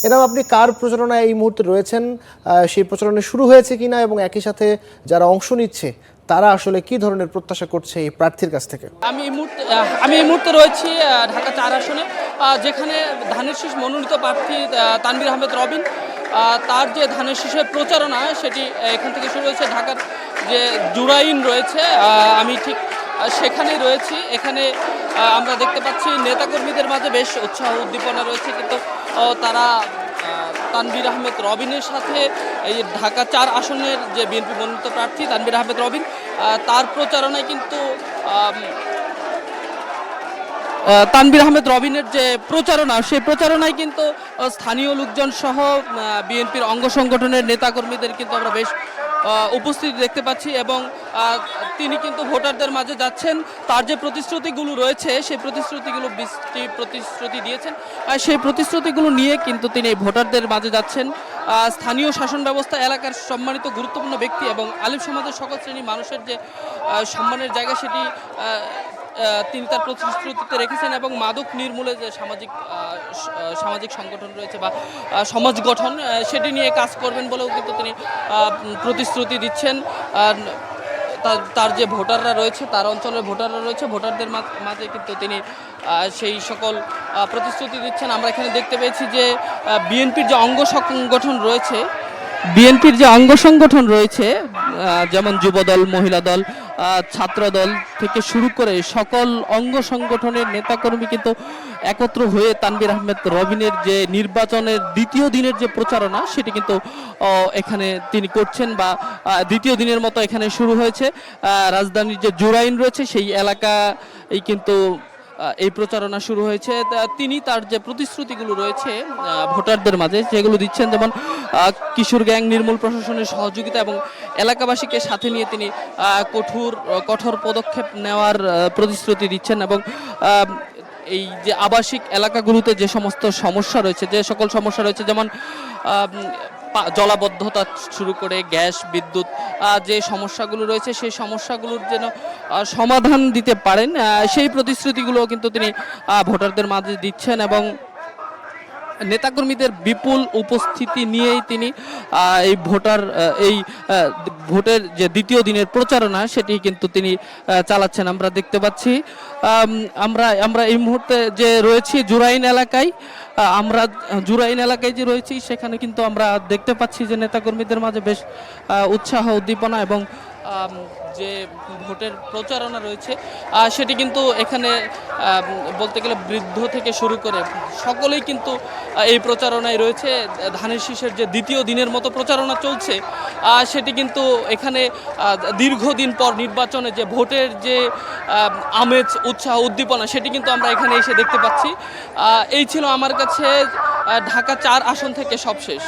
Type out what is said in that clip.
এনাম আপনি কার প্রচারণায় এই মুহূর্তে রয়েছেন, সেই প্রচারণা শুরু হয়েছে কিনা এবং একই সাথে যারা অংশ নিচ্ছে তারা আসলে কি ধরনের প্রত্যাশা করছে এই প্রার্থীর কাছ থেকে? আমি এই মুহূর্তে রয়েছি ঢাকা ৪ আসনে, যেখানে ধানের শীষ মনোনীত প্রার্থী তানভীর আহমেদ রবিন, তার যে ধানের শীষের প্রচারণা সেটি এখান থেকে শুরু হয়েছে। ঢাকার যে জুরাইন রয়েছে, আমি ঠিক সেখানেই রয়েছি। এখানে আমরা দেখতে পাচ্ছি নেতাকর্মীদের মাঝে বেশ উৎসাহ উদ্দীপনা রয়েছে, কিন্তু তারা তানভীর আহমেদ রবিনের সাথে এই ঢাকা ৪ আসনের যে বিএনপি মনোনীত প্রার্থী তানভীর আহমেদ রবিন, তার প্রচারণায় কিন্তু তানভীর আহমেদ রবিনের যে প্রচারণা, সেই প্রচারণায় কিন্তু স্থানীয় লোকজন সহ বিএনপির অঙ্গ সংগঠনের নেতাকর্মীদের কিন্তু আমরা বেশ উপস্থিতি দেখতে পাচ্ছি, এবং তিনি কিন্তু ভোটারদের মাঝে যাচ্ছেন। তার যে প্রতিশ্রুতিগুলো রয়েছে সেই প্রতিশ্রুতিগুলো 20টি প্রতিশ্রুতি দিয়েছেন, সেই প্রতিশ্রুতিগুলো নিয়ে কিন্তু তিনি ভোটারদের মাঝে যাচ্ছেন। স্থানীয় শাসন ব্যবস্থা, এলাকার সম্মানিত গুরুত্বপূর্ণ ব্যক্তি এবং আলিম সমাজের সকল শ্রেণী মানুষের যে সম্মানের জায়গা, সেটি তিনি তার প্রতিশ্রুতিতে রেখেছেন, এবং মাদক নির্মূলে যে সামাজিক সংগঠন রয়েছে বা সমাজ গঠন, সেটি নিয়ে কাজ করবেন বলেও কিন্তু তিনি প্রতিশ্রুতি দিচ্ছেন। তার যে ভোটাররা রয়েছে, তার অঞ্চলের ভোটাররা রয়েছে, ভোটারদের মাঝে কিন্তু তিনি সেই সকল প্রতিশ্রুতি দিচ্ছেন। আমরা এখানে দেখতে পেয়েছি যে বিএনপির যে অঙ্গ সংগঠন রয়েছে, যেমন যুবদল, মহিলা দল, ছাত্র দল থেকে শুরু করে সকল অঙ্গ সংগঠনের নেতাকর্মী কিন্তু একত্র হয়ে তানভীর আহমেদ রবিনের যে নির্বাচনের দ্বিতীয় দিনের যে প্রচারণা, সেটি কিন্তু এখানে তিনি করছেন, বা দ্বিতীয় দিনের মতো এখানে শুরু হয়েছে। রাজধানীর যে জুরাইন রয়েছে সেই এলাকায় কিন্তু এই প্রচারণা শুরু হয়েছে। তিনি তার যে প্রতিশ্রুতিগুলো রয়েছে ভোটারদের মাঝে, সেগুলো দিচ্ছেন, যেমন কিশোর গ্যাং নির্মূল, প্রশাসনের সহযোগিতা এবং এলাকাবাসীকে সাথে নিয়ে তিনি কঠোর পদক্ষেপ নেওয়ার প্রতিশ্রুতি দিচ্ছেন, এবং এই যে আবাসিক এলাকাগুলোতে যে সমস্ত সমস্যা রয়েছে, যে সকল সমস্যা রয়েছে, যেমন জলাবদ্ধতা শুরু করে গ্যাস, বিদ্যুৎ, যে সমস্যাগুলো রয়েছে, সেই সমস্যাগুলোর যেন সমাধান দিতে পারেন, সেই প্রতিশ্রুতিগুলো কিন্তু তিনি ভোটারদের মাঝে দিচ্ছেন, এবং নেতাকর্মীদের বিপুল উপস্থিতি নিয়েই তিনি এই ভোটের যে দ্বিতীয় দিনের প্রচারণা, সেটি কিন্তু তিনি চালাচ্ছেন। আমরা দেখতে পাচ্ছি, আমরা এই মুহূর্তে যে রয়েছি জুরাইন এলাকায়, যে রয়েছি সেখানে কিন্তু আমরা দেখতে পাচ্ছি যে নেতাকর্মীদের মাঝে বেশ উৎসাহ উদ্দীপনা এবং যে ভোটের প্রচারণা রয়েছে, সেটি কিন্তু এখানে বলতে গেলে বৃদ্ধ থেকে শুরু করে সকলেই কিন্তু এই প্রচারণায় রয়েছে। ধানের শীষের যে দ্বিতীয় দিনের মতো প্রচারণা চলছে, সেটি কিন্তু এখানে দীর্ঘদিন পর নির্বাচনে যে ভোটের যে আমেজ, উৎসাহ, উদ্দীপনা, সেটি কিন্তু আমরা এখানে এসে দেখতে পাচ্ছি। এই ছিল আমার কাছে ঢাকা ৪ আসন থেকে সবশেষ।